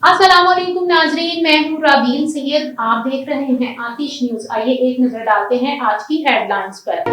अस्सलाम वालेकुम नाजरीन, मैं हूँ राबील सैयद। आप देख रहे हैं आतिश न्यूज। आइए एक नजर डालते हैं आज की हेडलाइंस पर।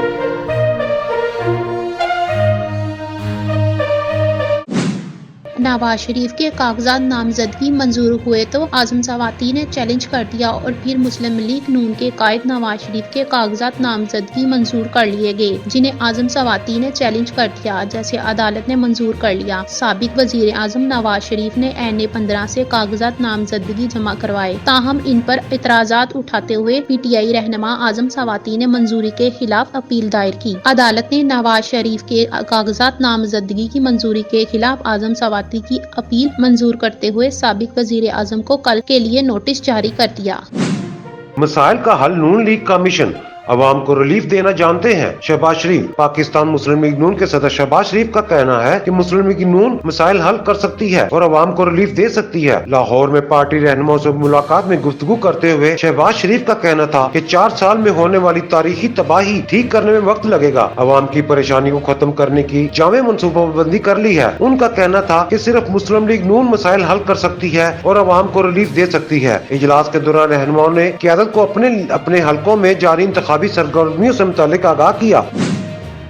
नवाज शरीफ के कागजात नामजदगी मंजूर हुए तो आजम सवाती ने चैलेंज कर दिया और फिर मुस्लिम लीग नून के कायद नवाज शरीफ के कागजात नामजदगी मंजूर कर लिए गए, जिन्हें आजम सवाती ने चैलेंज कर दिया, जैसे अदालत ने मंजूर कर लिया। साबिक वजीर आजम नवाज शरीफ ने NA 15 से कागजात नामजदगी जमा करवाए, ताहम इन पर इतराजात उठाते हुए PTI रहनुमा आजम सवाती ने मंजूरी के खिलाफ अपील दायर की। अदालत ने नवाज शरीफ के कागजात नामजदगी की मंजूरी के खिलाफ आजम सवाती की अपील मंजूर करते हुए साबिक वजीर आजम को कल के लिए नोटिस जारी कर दिया। मसाइल का हल नून लीग का मिशन, अवाम को रिलीफ देना जानते हैं। शहबाज शरीफ। पाकिस्तान मुस्लिम लीग नून के सदर शहबाज शरीफ का कहना है कि मुस्लिम लीग नून मसाइल हल कर सकती है और अवाम को रिलीफ दे सकती है। लाहौर में पार्टी रहनुमाओं से मुलाकात में गुफ्तगू करते हुए शहबाज शरीफ का कहना था कि 4 साल में होने वाली तारीखी तबाही ठीक करने में वक्त लगेगा। अवाम की परेशानी को खत्म करने की जामे मनसूबाबंदी कर ली है। उनका कहना था कि सिर्फ मुस्लिम लीग नून मसाइल हल कर सकती है और अवाम को रिलीफ दे सकती है। इजलास के दौरान रहनुमाओं ने क़यादत को अपने हलकों में जारी इंतखाबी सरगर्मियों से मुतालिक आगाह किया।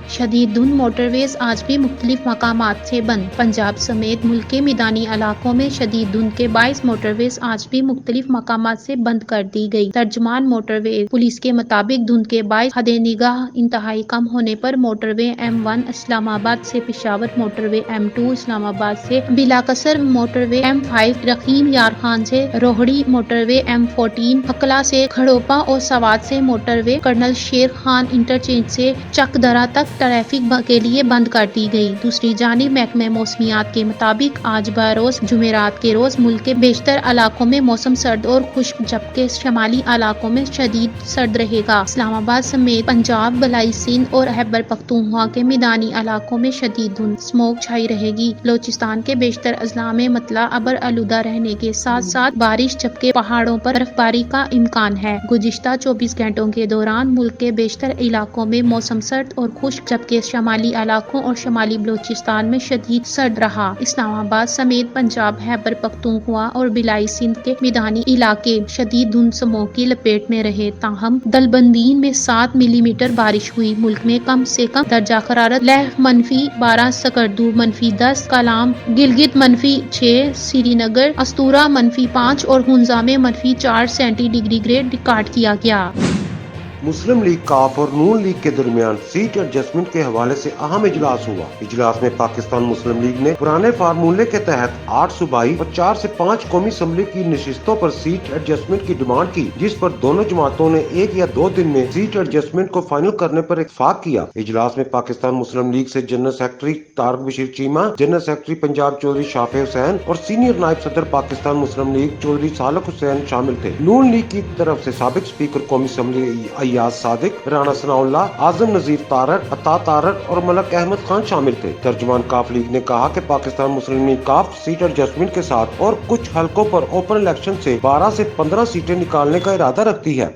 शदीद धुंध मोटरवेज आज भी मुख्तलिफ मकामात से बंद। पंजाब समेत मुल्क के मैदानी इलाकों में शदीद धुंध के बाइस मोटरवेज आज भी मुख्तलिफ मकामात से बंद कर दी गई। तर्जमान मोटरवे पुलिस के मुताबिक धुंध के बाइस हद निगाह इंतहाई कम होने पर मोटरवे M1 इस्लामाबाद से पेशावर, मोटरवे M2 इस्लामाबाद से बिलाकसर, मोटरवे M5 रहीम यार खान से रोहड़ी, मोटरवे M14 हकला से खड़ोपा और सवात से मोटरवे कर्नल शेर खान इंटरचेंज से चकदरा तक ट्रैफिक के लिए बंद कर दी गई। दूसरी जानिब महकमे मौसमियात के मुताबिक आज बरोज जुमेरात के रोज मुल्क के बेशतर इलाकों में मौसम सर्द और खुश्क, जबकि शमाली इलाकों में शदीद सर्द रहेगा। इस्लामाबाद समेत पंजाब, बलाई सिंध और खैबर पख्तूनख्वा के मैदानी इलाकों में शदीद धुंध स्मोक छाई रहेगी। बलोचिस्तान के बेशतर अजला में मतला अबर आलूदा रहने के साथ साथ बारिश, जबकि पहाड़ों पर बर्फबारी का इम्कान है। गुज़िश्ता 24 घंटों के दौरान मुल्क के बेशतर इलाकों में मौसम सर्द और खुश्क, जबकि शमाली इलाकों और शमाली बलोचिस्तान में शदीद सर्द रहा। इस्लामाबाद समेत पंजाब, खैबर पख्तूनख्वा और बिलाई सिंध के मैदानी इलाके शदीद धुंध स्मोक की लपेट में रहे। ताहम दलबंदीन में 7 मिलीमीटर बारिश हुई। मुल्क में कम से कम दर्जा हरारत लेह -12, सकरदू -10, कलाम गिलगित -6, श्रीनगर अस्तूरा -5 और हुंजा में -4 सेंटीग्रेड रिकॉर्ड किया गया। मुस्लिम लीग काफ और नून लीग के दरमियान सीट एडजस्टमेंट के हवाले से अहम इजलास हुआ। इजलास में पाकिस्तान मुस्लिम लीग ने पुराने फार्मूले के तहत 8 सूबाई और 4 से 5 कौमी असम्बली की नशिस्तों पर सीट एडजस्टमेंट की डिमांड की, जिस पर दोनों जमातों ने 1 या 2 दिन में सीट एडजस्टमेंट को फाइनल करने पर इत्तेफाक किया। इजलास में पाकिस्तान मुस्लिम लीग से general secretary Tariq Bashir Cheema, general secretary Punjab Chaudhry Shafay Hussain और सीनियर नायब सदर पाकिस्तान मुस्लिम लीग चौधरी सालक हुसैन शामिल थे। नून लीग की तरफ से साबिक स्पीकर कौमी असम्बली याद सादिक, राना सनाउल्लाह, आजम नजीर तारक, अता तारक और मलक अहमद खान शामिल थे। तर्जुमान काफ लीग ने कहा कि पाकिस्तान मुस्लिम लीग काफ सीट एडजस्टमेंट के साथ और कुछ हलकों पर ओपन इलेक्शन से 12 से 15 सीटें निकालने का इरादा रखती है।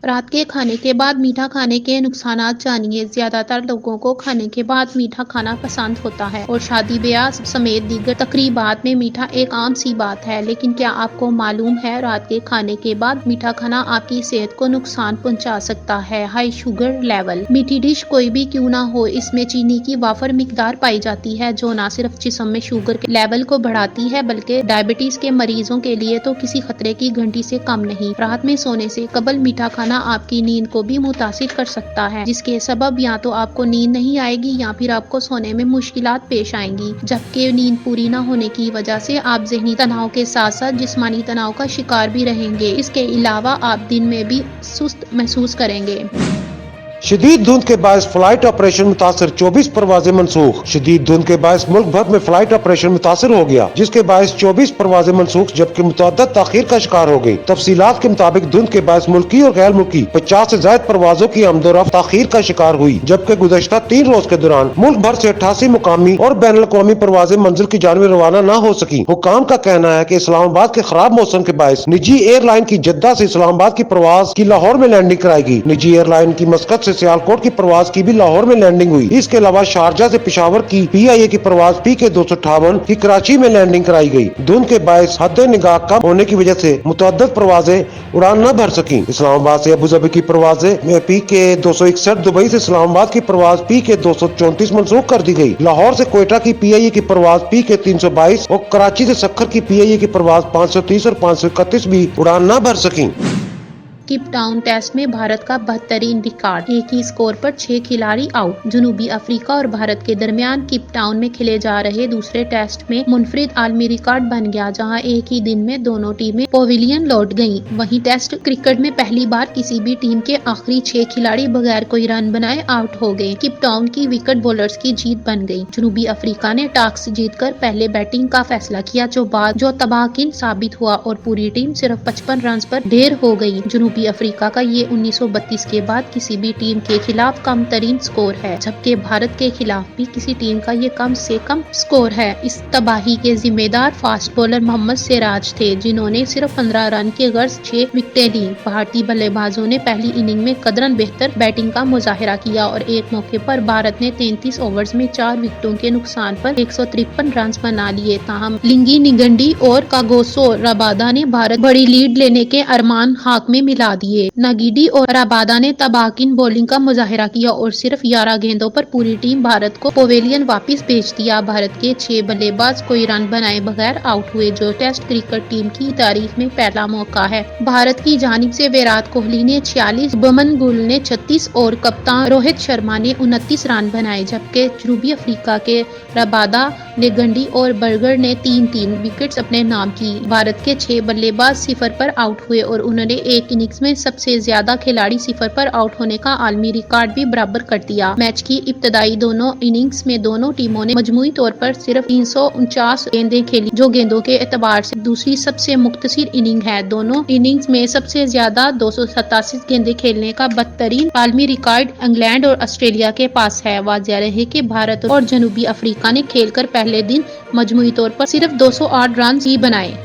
रात के खाने के बाद मीठा खाने के नुकसानात जानिए। ज्यादातर लोगों को खाने के बाद मीठा खाना पसंद होता है और शादी ब्याह समेत दीगर तकरीबात में मीठा एक आम सी बात है, लेकिन क्या आपको मालूम है रात के खाने के बाद मीठा खाना आपकी सेहत को नुकसान पहुंचा सकता है। High sugar level. मीठी डिश कोई भी क्यों ना हो, इसमें चीनी की वाफर मिकदार पाई जाती है जो न सिर्फ जिस्म में शुगर के लेवल को बढ़ाती है बल्कि डायबिटीज के मरीजों के लिए तो किसी खतरे की घंटी से कम नहीं। रात में सोने से कबल मीठा खाना आपकी नींद को भी मुतासिर कर सकता है, जिसके सबब या तो आपको नींद नहीं आएगी या फिर आपको सोने में मुश्किलात पेश आएंगी, जबकि नींद पूरी न होने की वजह से आप ज़हनी तनाव के साथ साथ जिस्मानी तनाव का शिकार भी रहेंगे। इसके अलावा आप दिन में भी सुस्त महसूस करेंगे। शदीद धुंध के बायस फ्लाइट ऑपरेशन मुतासर 24 परवाजें मनसूख। शदीद धुंध के बायस मुल्क भर में फ्लाइट ऑपरेशन मुतासर हो गया, जिसके बायस 24 परवाजें मनसूख जबकि मुतअद्दिद ताखीर का शिकार हो गई। तफसीलात के मुताबिक धुंध के बायस मुल्की और गैर मुल्की 50 से ज्यादा परवाजों की आमदोरफ्त ताखीर का शिकार हुई, जबकि गुज़श्ता 3 रोज के दौरान मुल्क भर से 88 मुकामी और बैन अल-अक़वामी परवाजें मंजिल की जानिब रवाना न हो सकी। हुकाम का कहना है कि इस्लामाबाद के खराब मौसम के बायस निजी एयरलाइन की जद्दा से इस्लामाबाद की परवाज की लाहौर में लैंडिंग कराएगी। निजी एयरलाइन की मस्कत से से सियालकोट की प्रवास की भी लाहौर में लैंडिंग हुई। इसके अलावा शारजा से पेशावर की PIA की प्रवास PK 258 की कराची में लैंडिंग कराई गई। धुंध के बायस हद निगाह कम होने की वजह से मुतअद्दिद परवाजें उड़ान न भर सकी। इस्लामाबाद से अबू धाबी की परवाजें PK 261, दुबई से इस्लामाबाद की प्रवास PK 234 मनसूख कर दी गई। लाहौर से कोयटा की PIA की प्रवास PK 322 और कराची से सक्खर की PIA की प्रवास 530 और 531 भी उड़ान न भर सकी। केप टाउन टेस्ट में भारत का बेहतरीन रिकॉर्ड, एक ही स्कोर पर 6 खिलाड़ी आउट। जनूबी अफ्रीका और भारत के दरमियान केप टाउन में खेले जा रहे दूसरे टेस्ट में मुनफरिद आलमी रिकॉर्ड बन गया, जहां एक ही दिन में दोनों टीमें पवेलियन लौट गईं। वहीं टेस्ट क्रिकेट में पहली बार किसी भी टीम के आखिरी 6 खिलाड़ी बगैर कोई रन बनाए आउट हो गए। केप टाउन की विकेट बॉलर्स की जीत बन गई। जनूबी अफ्रीका ने टॉस जीतकर पहले बैटिंग का फैसला किया, जो तबाहकुन साबित हुआ और पूरी टीम सिर्फ 55 रन पर ढेर हो गई। जनूबी अफ्रीका का ये 1932 के बाद किसी भी टीम के खिलाफ कम तरीन स्कोर है, जबकि भारत के खिलाफ भी किसी टीम का ये कम से कम स्कोर है। इस तबाही के जिम्मेदार फास्ट बॉलर मोहम्मद सिराज थे, जिन्होंने सिर्फ 15 रन के गर्ज 6 विकेटें ली। भारतीय बल्लेबाजों ने पहली इनिंग में कदरन बेहतर बैटिंग का मुजाहिरा किया और एक मौके पर भारत ने 33 ओवर्स में 4 विकेटों के नुकसान पर 153 रन बना लिए। ताहम लिंगी निगंडी और कागोसो रबादा ने भारत बड़ी लीड लेने के अरमान हाक में मिला दिए। नगीडी और रबादा ने तबाहकुन बॉलिंग का मुजाहिरा किया और सिर्फ 11 गेंदों पर पूरी टीम भारत को पवेलियन वापस भेज दिया। भारत के 6 बल्लेबाज कोई रन बनाए बगैर आउट हुए, जो टेस्ट क्रिकेट टीम की तारीख में पहला मौका है। भारत की जानिब से विराट कोहली ने 46, शुभमन गिल ने 36 और कप्तान रोहित शर्मा ने 29 रन बनाए, जबकि जनूबी अफ्रीका के रबादा, निगंडी और बर्गर ने 3-3 विकेट्स अपने नाम की। भारत के 6 बल्लेबाज 0 पर आउट हुए और उन्होंने एक इनिंग्स में सबसे ज्यादा खिलाड़ी 0 पर आउट होने का आलमी रिकॉर्ड भी बराबर कर दिया। मैच की इब्तदाई दोनों इनिंग्स में दोनों टीमों ने मजमूई तौर पर सिर्फ 349 गेंदें खेली, जो गेंदों के एतबार से दूसरी सबसे मुख्तसर इनिंग है। दोनों इनिंग्स में सबसे ज्यादा 287 गेंदें खेलने का बदतरीन आलमी रिकॉर्ड इंग्लैंड और ऑस्ट्रेलिया के पास है। वाज़ेह रहे कि भारत और जनूबी अफ्रीका ने खेलकर पहले दिन मजमूई तौर पर सिर्फ 208 रन ही बनाए।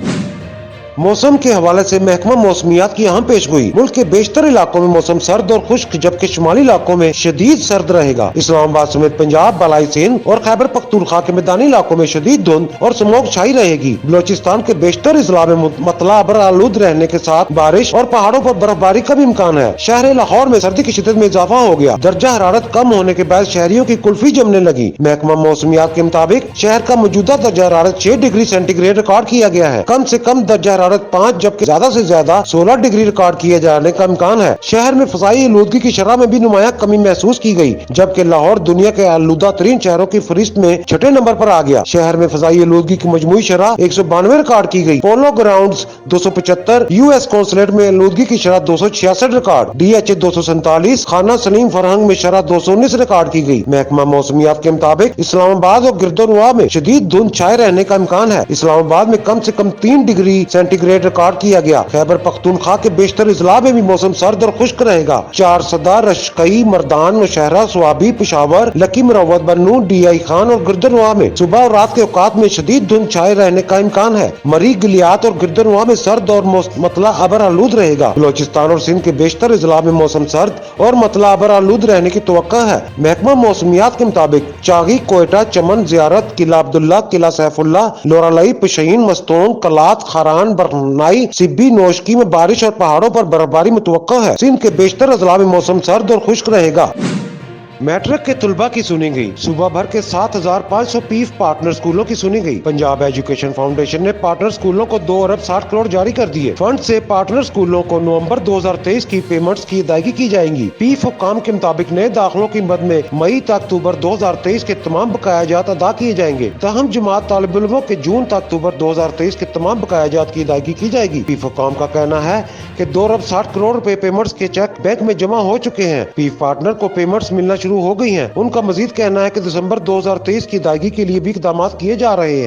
मौसम के हवाले से महकमा मौसमियात की अहम पेशगोई। मुल्क के बेशतर इलाकों में मौसम सर्द और खुश्क, जबकि शुमाली इलाकों में शदीद सर्द रहेगा। इस्लामाबाद समेत पंजाब, बलाई सिंध और खैबर पख्तूनख्वा के मैदानी इलाकों में शदीद धुंध और स्मोक छाई रहेगी। बलोचिस्तान के बेशतर अजला में मतला अबर आलूद रहने के साथ बारिश और पहाड़ों पर बर्फबारी का भी इम्कान है। शहर लाहौर में सर्दी की शिद्दत में इजाफा हो गया। दर्जा हरारत कम होने के बाद शहरियों की कुल्फी जमने लगी। महकमा मौसमियात के मुताबिक शहर का मौजूदा दर्जा हरारत 6 डिग्री सेंटीग्रेड रिकॉर्ड किया गया है। कम से कम दर्जा 5, जबकि ज्यादा से ज्यादा 16 डिग्री रिकॉर्ड किए जाने का इम्कान है। शहर में फजाई आलूदगी की शरह में भी नुमाया कमी महसूस की गई, जबकि लाहौर दुनिया के आलूदा तरीन शहरों की फहरिस्त में 6ठे नंबर पर आ गया। शहर में फजाई आलूदगी की मजमूई शरह 192 रिकॉर्ड की गई। पोलो ग्राउंड्स 275, US कौंसलेट में आलूदगी की शरह 266 रिकॉर्ड, DH 247, खाना सलीम फरहंग में शरह 219 रिकॉर्ड की गई। महकमा मौसमियात के मुताबिक इस्लामाबाद और गिरदोनवा में शदीद धुंध छाए रहने का इम्कान है। इस्लामाबाद में कम से कम 3 डिग्री सेंटीग्रेड रिकॉर्ड किया गया। खैबर पख्तूनख्वा के बेशतर इजला में भी मौसम सर्द और खुश्क रहेगा। 4 सदा, रशकई, मर्दान, नौशहरा, स्वाबी, पेशावर, लकी, मुरव्वत, बन्नू, DI खान और गिरदनवा में सुबह और रात के औकात में शदीद धुंध छाए रहने का इम्कान है। मरी, गिलियात और गिरदनवा में सर्द और मतला अबर आलूद रहेगा। बलोचिस्तान और सिंध के बेशतर इजला में मौसम सर्द और मतला अबर आलूद रहने की तवक्का है। महकमा मौसमियात के मुताबिक चागी, कोयटा, चमन, जियारत, किला अब्दुल्ला, किला सैफुल्ला, लोरालई, पिशहीन, मस्तोंग, कलात, खारान, बरनाई, सिब्बी, नोशकी में बारिश और पहाड़ों पर बर्फबारी मुतवक्का है। सिंध के बेशतर अजला में मौसम सर्द और खुश्क रहेगा। मैट्रिक के तुलबा की सुनी गई। सूबा भर के 7500 पीफ पार्टनर स्कूलों की सुनी गई। पंजाब एजुकेशन फाउंडेशन ने पार्टनर स्कूलों को 2 अरब 60 करोड़ जारी कर दिए। फंड से पार्टनर स्कूलों को नवंबर 2023 की पेमेंट्स की अदायगी की जाएंगी। पीफ हुक्काम के मुताबिक नए दाखिलों की मद में मई तक अक्टूबर 2023 के तमाम बकायाजात अदा किए जाएंगे। तहम जमात तालिब इल्मों के जून तक अक्टूबर 2023 के तमाम बकायाजात की अदायगी की जाएगी। पीफ हुक्काम का कहना है कि 2 अरब 60 करोड़ रुपए पेमेंट्स के चेक बैंक में जमा हो चुके हैं। पीफ पार्टनर को पेमेंट्स मिलना शुरू हो गई हैं। उनका मजीद कहना है कि दिसंबर 2023 की अदायगी के लिए भी इकदाम किए जा रहे हैं।